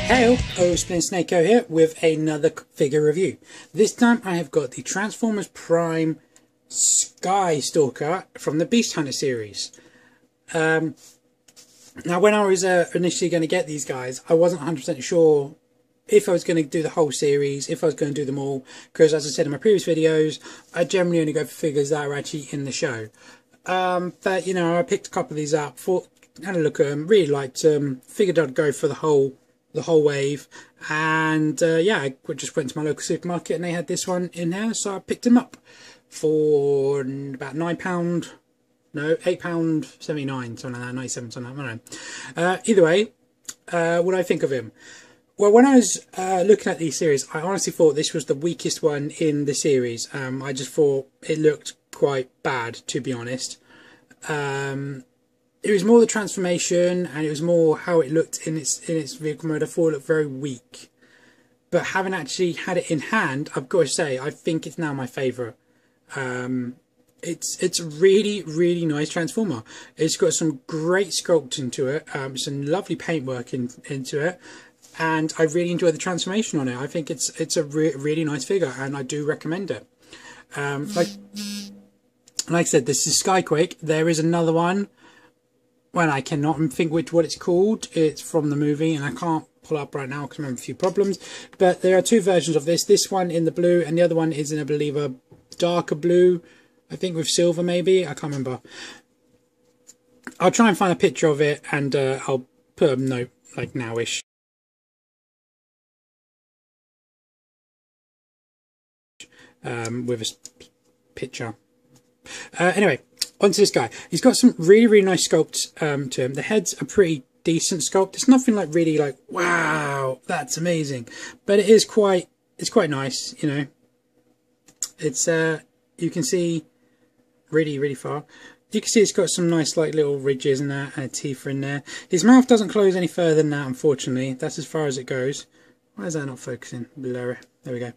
Hey, Snakeo here with another figure review. This time I have got the Transformers Prime Skystalker from the Beast Hunter series. Now when I was initially going to get these guys, I wasn't 100% sure if I was going to do the whole series, if I was going to do them all, because as I said in my previous videos, I generally only go for figures that are actually in the show. But you know, I picked a couple of these up, had a look at them, really liked them, figured I'd go for the whole wave, and yeah, I just went to my local supermarket and they had this one in there, so I picked them up for about £9, no, £8.79, something like that, 97, something like that, I don't know. Either way, what do I think of him? Well, when I was looking at these series, I honestly thought this was the weakest one in the series. I just thought it looked quite bad, to be honest. It was more the transformation, and it was more how it looked in its vehicle mode. I thought it looked very weak. But having actually had it in hand, I've got to say, I think it's now my favourite. It's a really, really nice Transformer. It's got some great sculpting to it, some lovely paintwork into it, and I really enjoy the transformation on it. I think it's a really nice figure, and I do recommend it. Like I said, this is Skyquake. There is another one. Well, I cannot think what it's called. It's from the movie, and I can't pull up right now because I'm having a few problems. But there are two versions of this. This one in the blue, and the other one is in, I believe, a darker blue. I think with silver, maybe. I can't remember. I'll try and find a picture of it, and I'll put a note, like nowish. With a picture. Anyway, onto this guy. He's got some really, really nice sculpts to him. The head's a pretty decent sculpt. It's nothing like really like, wow, that's amazing. But it is quite, it's quite nice, you know. It's, you can see really, really far. You can see it's got some nice like little ridges and that, and teeth are in there. His mouth doesn't close any further than that, unfortunately. That's as far as it goes. Why is that not focusing? Blurry. There we go.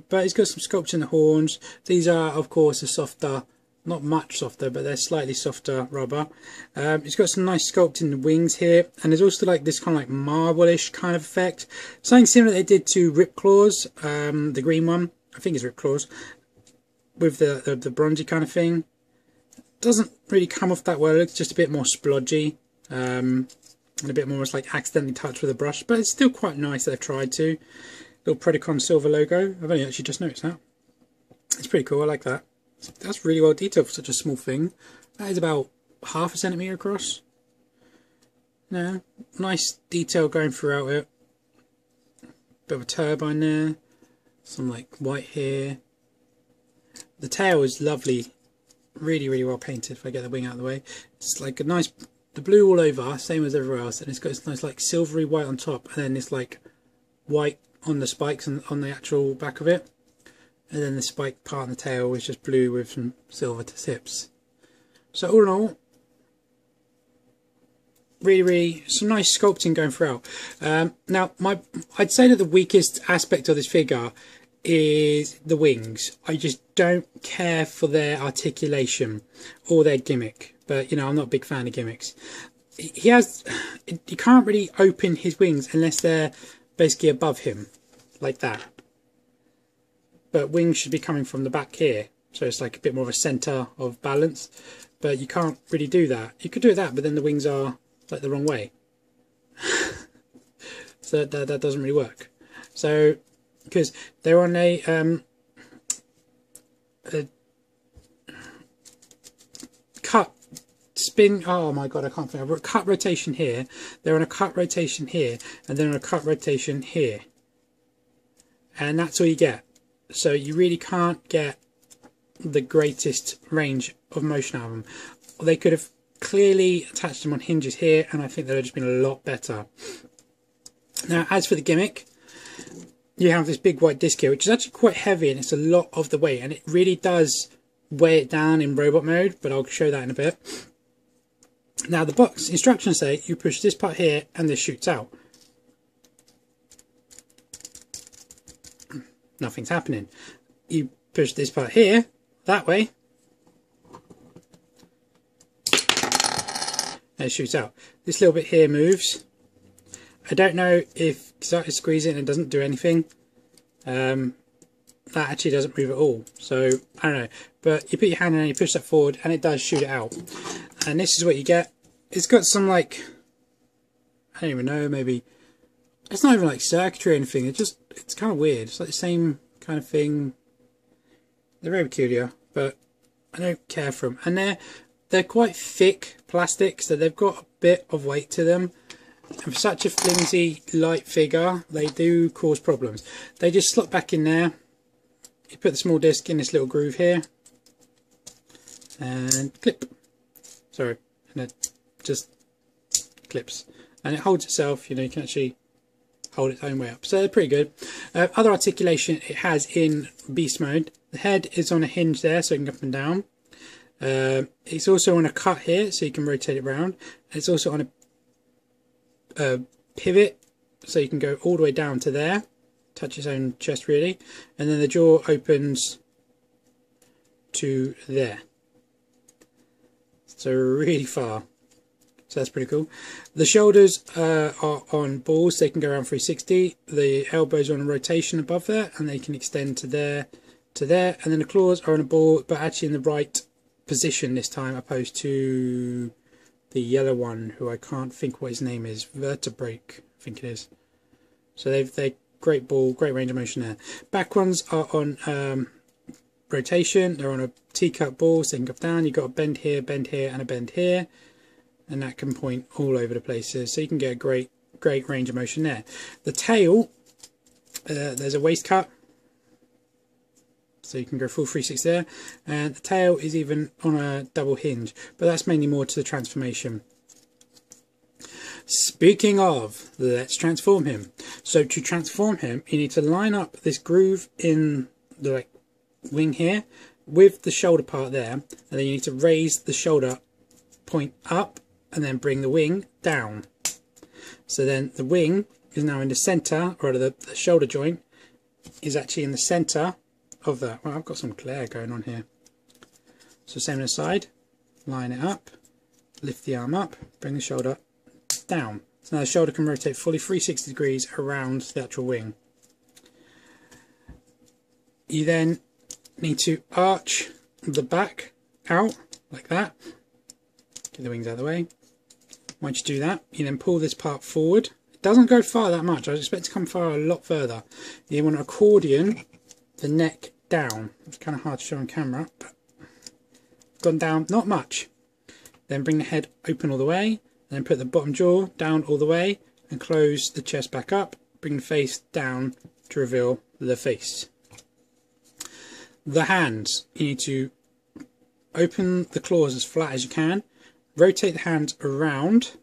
But he's got some sculpts in the horns. These are, of course, a softer, not much softer, but they're slightly softer rubber. He's got some nice sculpt in the wings here, and there's also like this kind of like marble-ish kind of effect. Something similar they did to Rip Claws, the green one. I think it's Rip Claws, with the bronzy kind of thing. Doesn't really come off that well. It looks just a bit more splodgy. And a bit more almost like accidentally touched with a brush, but it's still quite nice that they've tried to. Little Predacon silver logo. I've only actually just noticed that. It's pretty cool. I like that. That's really well detailed for such a small thing. That is about ½ centimetre across. No, nice detail going throughout it. Bit of a turbine there. Some like white here. The tail is lovely. Really, really well painted. If I get the wing out of the way, it's like a nice. The blue all over, same as everywhere else, and it's got this nice like silvery white on top, and then this like white on the spikes and on the actual back of it, and then the spike part on the tail is just blue with some silver tips. So all in all, really some nice sculpting going throughout. Now I'd say that the weakest aspect of this figure is the wings. I just don't care for their articulation or their gimmick. But, you know, I'm not a big fan of gimmicks. You can't really open his wings unless they're basically above him, like that. But wings should be coming from the back here. So it's like a bit more of a centre of balance. But you can't really do that. You could do that, but then the wings are like the wrong way. So that doesn't really work. So, because they're on a cut spin, oh my god, I can't think. A cut rotation here, they're on a cut rotation here, and then on a cut rotation here, and that's all you get. So you really can't get the greatest range of motion out of them. They could have clearly attached them on hinges here, and I think that would have just been a lot better. Now, as for the gimmick, you have this big white disc here, which is actually quite heavy, and it's a lot of the weight, and it really does weigh it down in robot mode, but I'll show that in a bit. Now the box instructions say you push this part here and this shoots out. Nothing's happening. You push this part here, that way, and it shoots out. This little bit here moves, I don't know if you start to squeeze it and it doesn't do anything. That actually doesn't move at all. So I don't know. But you put your hand in and you push that forward and it does shoot it out. And this is what you get. It's got some like, I don't even know, maybe it's not even like circuitry or anything. It's kind of weird. It's like the same kind of thing. They're very peculiar, but I don't care for them. And they're quite thick plastic, so they've got a bit of weight to them. And for such a flimsy, light figure, they do cause problems. They just slot back in there. You put the small disc in this little groove here, and clip. Sorry, and it just clips. And it holds itself, you know, you can actually hold its own way up. So they're pretty good. Other articulation it has in beast mode. The head is on a hinge there, so it can go up and down. It's also on a cut here, so you can rotate it around. It's also on a pivot, so you can go all the way down to there. Touch its own chest really. And then the jaw opens to there. So really far. So that's pretty cool. The shoulders are on balls, they can go around 360. The elbows are on a rotation above there, and they can extend to there, and then the claws are on a ball, but actually in the right position this time, opposed to the yellow one, who I can't think what his name is. Vertebrake, I think it is. So they're great ball, great range of motion there. Back ones are on rotation. They're on a teacup ball, so they can go down. You've got a bend here, and a bend here. And that can point all over the places, so you can get a great range of motion there. The tail, there's a waist cut, so you can go full 360 there, and the tail is even on a double hinge, but that's mainly more to the transformation. Speaking of, let's transform him. So to transform him, you need to line up this groove in the wing here with the shoulder part there, and then you need to raise the shoulder point up and then bring the wing down. So then the wing is now in the center, or the shoulder joint is actually in the center of that. Well, I've got some glare going on here. So same on the side, line it up, lift the arm up, bring the shoulder down. So now the shoulder can rotate fully 360 degrees around the actual wing. You then need to arch the back out like that. Get the wings out of the way. Once you do that, you then pull this part forward. It doesn't go far that much. I was expecting to come far a lot further. You want to accordion the neck down. It's kind of hard to show on camera, but gone down, not much. Then bring the head open all the way. Then put the bottom jaw down all the way and close the chest back up. Bring the face down to reveal the face. The hands, you need to open the claws as flat as you can. Rotate the hands around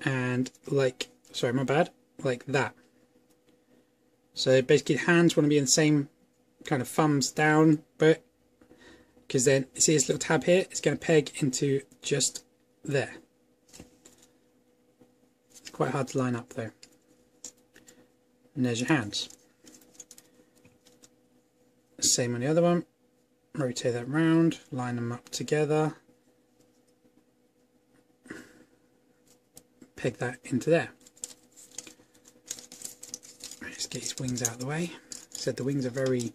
and like that. So basically the hands want to be in the same kind of thumbs down, but because then see this little tab here, it's going to peg into just there. It's quite hard to line up though. And there's your hands. Same on the other one. Rotate that round, line them up together. Peg that into there. Let's get his wings out of the way. I said the wings are very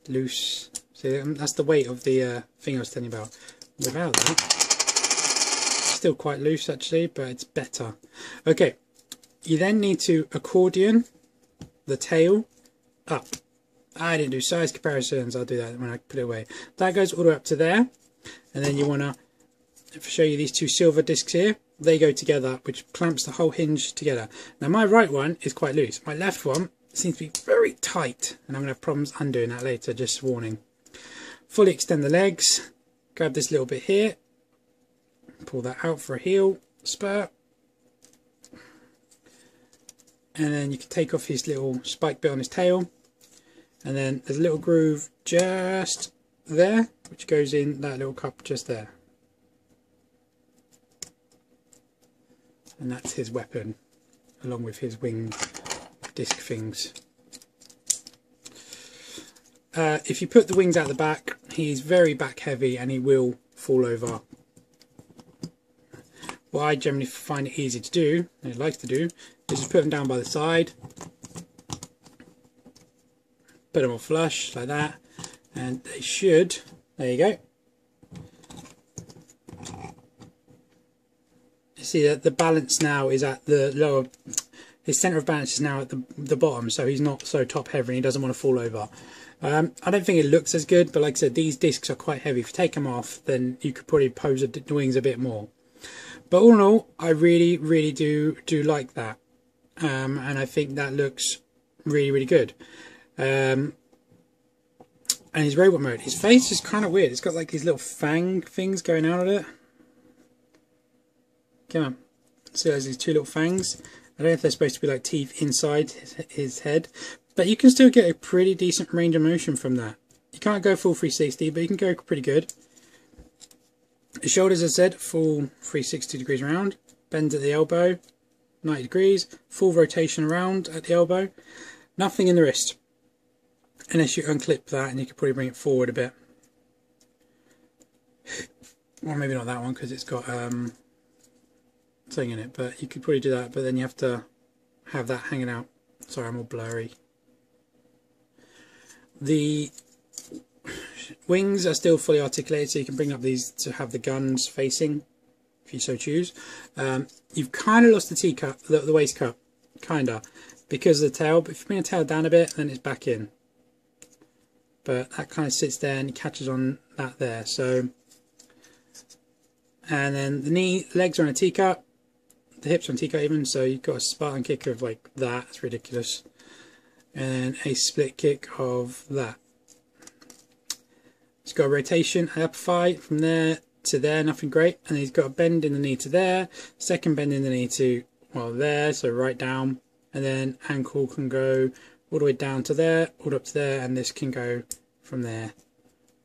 loose. So that's the weight of the thing I was telling you about. Without that, it's still quite loose actually, but it's better. Okay, you then need to accordion the tail up. I didn't do size comparisons, I'll do that when I put it away. That goes all the way up to there, and then you want to, if I show you these two silver discs here, they go together, which clamps the whole hinge together. Now my right one is quite loose, my left one seems to be very tight, and I'm going to have problems undoing that later, just warning. Fully extend the legs, grab this little bit here, pull that out for a heel spur, and then you can take off his little spike bit on his tail, and then there's a little groove just there, which goes in that little cup just there. And that's his weapon, along with his wing disc things. If you put the wings out the back, he's very back heavy and he will fall over. what I generally find it easy to do, and it likes to do, is just put them down by the side, put them all flush like that, and they should, there you go. You see that the balance now is at the lower, his centre of balance is now at the bottom, so he's not so top heavy and he doesn't want to fall over. I don't think it looks as good, but like I said, these discs are quite heavy. If you take them off, then you could probably pose the wings a bit more. But all in all, I really do like that, and I think that looks really good. And his robot mode, his face is kind of weird. It's got like these little fang things going out of it. Come on, see there's these two little fangs. I don't know if they're supposed to be like teeth inside his head, but you can still get a pretty decent range of motion from that. You can't go full 360, but you can go pretty good. The shoulders, as I said, full 360 degrees around, bends at the elbow, 90 degrees, full rotation around at the elbow, nothing in the wrist, unless you unclip that and you could probably bring it forward a bit. Or maybe not that one because it's got something in it, but you could probably do that, but then you have to have that hanging out. Sorry, I'm all blurry. The wings are still fully articulated, so you can bring up these to have the guns facing, if you so choose. You've kind of lost the T-cup, the waist cup, kinda, because of the tail, but if you bring the tail down a bit, then it's back in. But that kind of sits there and catches on that there, so. And then the legs are on a T-cup, the hips are on a T-cup even, so you've got a Spartan kick of like that, it's ridiculous. And then a split kick of that. He's got a rotation, an upper thigh from there to there, nothing great. And he's got a bend in the knee to there, second bend in the knee to, well, there, so right down. And then ankle can go all the way down to there, all up to there, and this can go from there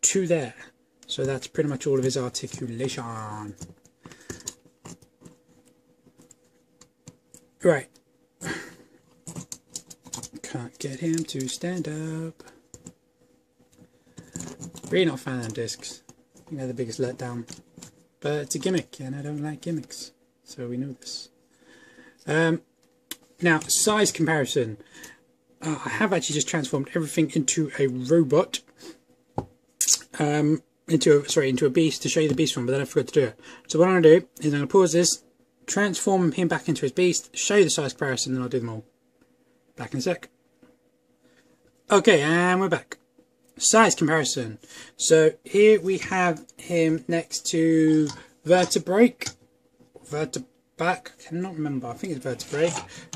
to there. So that's pretty much all of his articulation. Right. Can't get him to stand up. Really not a fan of them discs. I think they're the biggest letdown. But it's a gimmick, and I don't like gimmicks. So we know this. Now, size comparison. I have actually just transformed everything into a robot. Into a beast to show you the beast one, but then I forgot to do it. So what I'm going to do is I'm going to pause this, transform him back into his beast, show you the size comparison, and then I'll do them all. Back in a sec. Okay, and we're back. Size comparison. So here we have him next to Vertebrake. I cannot remember. I think it's Vertebrake.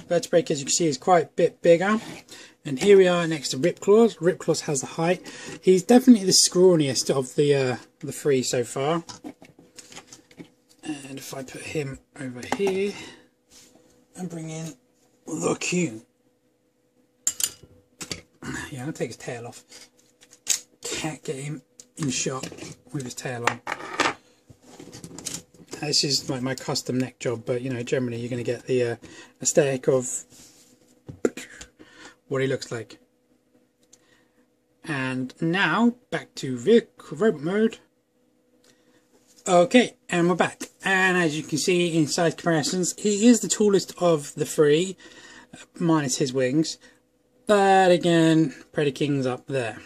Vertebrake, as you can see, is quite a bit bigger. And here we are next to Ripclaws. Ripclaws has the height. He's definitely the scrawniest of the three so far. And if I put him over here and bring in the Q. Yeah, I'll take his tail off. Can't get him in shot with his tail on. This is like my custom neck job, but you know, generally you're going to get the aesthetic of what he looks like. And now back to robot mode. Okay, and we're back. And as you can see in size comparisons, he is the tallest of the three, minus his wings. But again, Predaking's up there.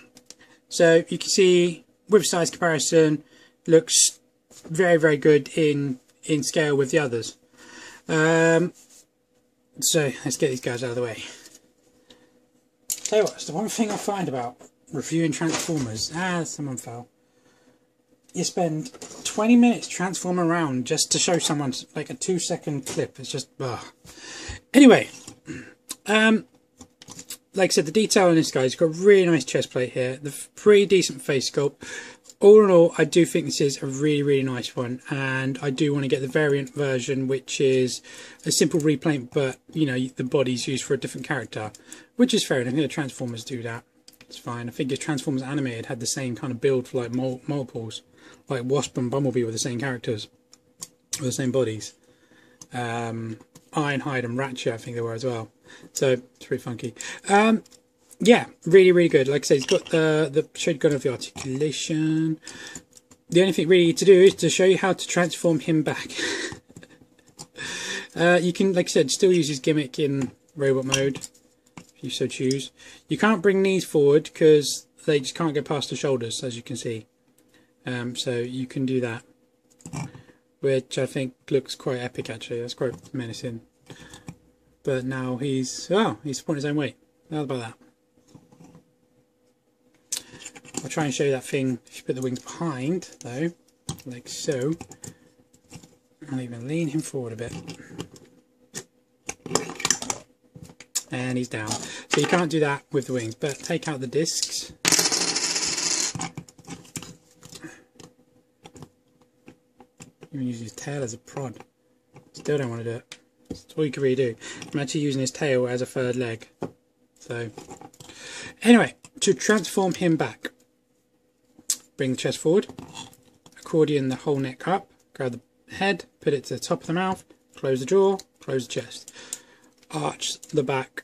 So you can see with size comparison, looks very good in scale with the others. So let's get these guys out of the way. Tell you what, it's the one thing I find about reviewing Transformers. Someone fell. You spend 20 minutes transforming around just to show someone like a 2-second clip. It's just, ugh. Anyway, like I said, the detail on this guy's got a really nice chest plate here. The pretty decent face sculpt. All in all, I do think this is a really nice one, and I do want to get the variant version, which is a simple repaint, but you know, the body's used for a different character, which is fair enough. I think the Transformers do that. It's fine. I think if Transformers Animated had the same kind of build for like multiples, like Wasp and Bumblebee were the same characters, with the same bodies. Ironhide and Ratchet, I think they were as well. So it's pretty funky. Yeah, really good. Like I said, he's got the shotgun of the articulation. The only thing really to do is to show you how to transform him back. You can, like I said, still use his gimmick in robot mode, if you so choose. You can't bring these forward because they just can't go past the shoulders, as you can see. So you can do that, which I think looks quite epic actually. That's quite menacing. But now he's supporting his own weight. How about that? I'll try and show you that thing if you put the wings behind, though, like so. I'll even lean him forward a bit. And he's down. So you can't do that with the wings, but take out the discs. Even use his tail as a prod. Still don't want to do it. That's all you can really do. I'm actually using his tail as a third leg. So, anyway, to transform him back, bring the chest forward, accordion the whole neck up, grab the head, put it to the top of the mouth, close the jaw, close the chest, arch the back,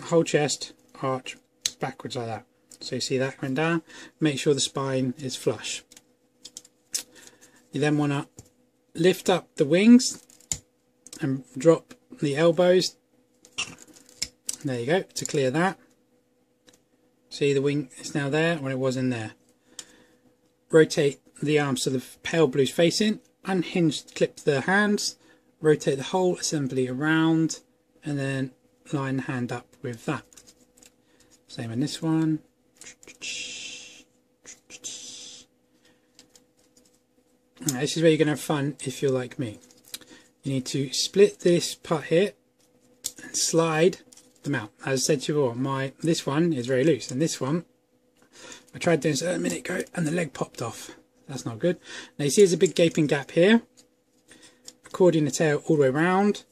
whole chest, arch backwards like that. So you see that going down. Make sure the spine is flush. You then want to lift up the wings and drop the elbows. There you go, to clear that. See, the wing is now there when it was in there. Rotate the arms so the pale blue's facing. Unhinge, clip the hands. Rotate the whole assembly around and then line the hand up with that. Same in this one. Right, this is where you're going to have fun if you're like me. You need to split this part here and slide them out. As I said to you before, this one is very loose, and this one I tried doing this a minute ago and the leg popped off. That's not good. Now you see there's a big gaping gap here. Accordion the tail all the way around,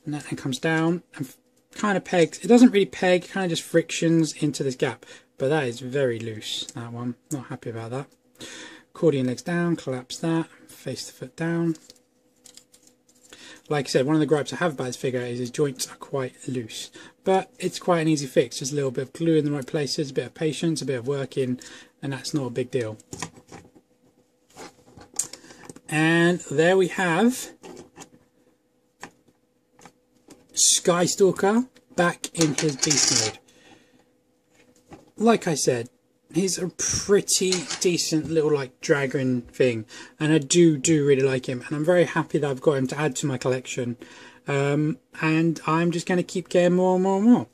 and that then comes down and kind of pegs. It doesn't really peg, kind of just frictions into this gap, but that is very loose, that one. Not happy about that. Accordion legs down, collapse that, face the foot down. Like I said, one of the gripes I have about this figure is his joints are quite loose, but it's quite an easy fix. Just a little bit of glue in the right places, a bit of patience, a bit of working, and that's not a big deal. And there we have Skystalker back in his beast mode. Like I said, he's a pretty decent little like dragon thing, and I do really like him, and I'm very happy that I've got him to add to my collection, and I'm just going to keep getting more and more and more.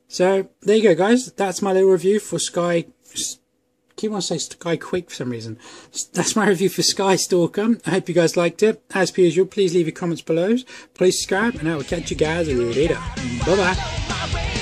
So there you go, guys. That's my little review for I keep on saying Sky Quake for some reason. That's my review for Skystalker. I hope you guys liked it. As per usual, please leave your comments below, please subscribe, and I will catch you guys later. Bye bye.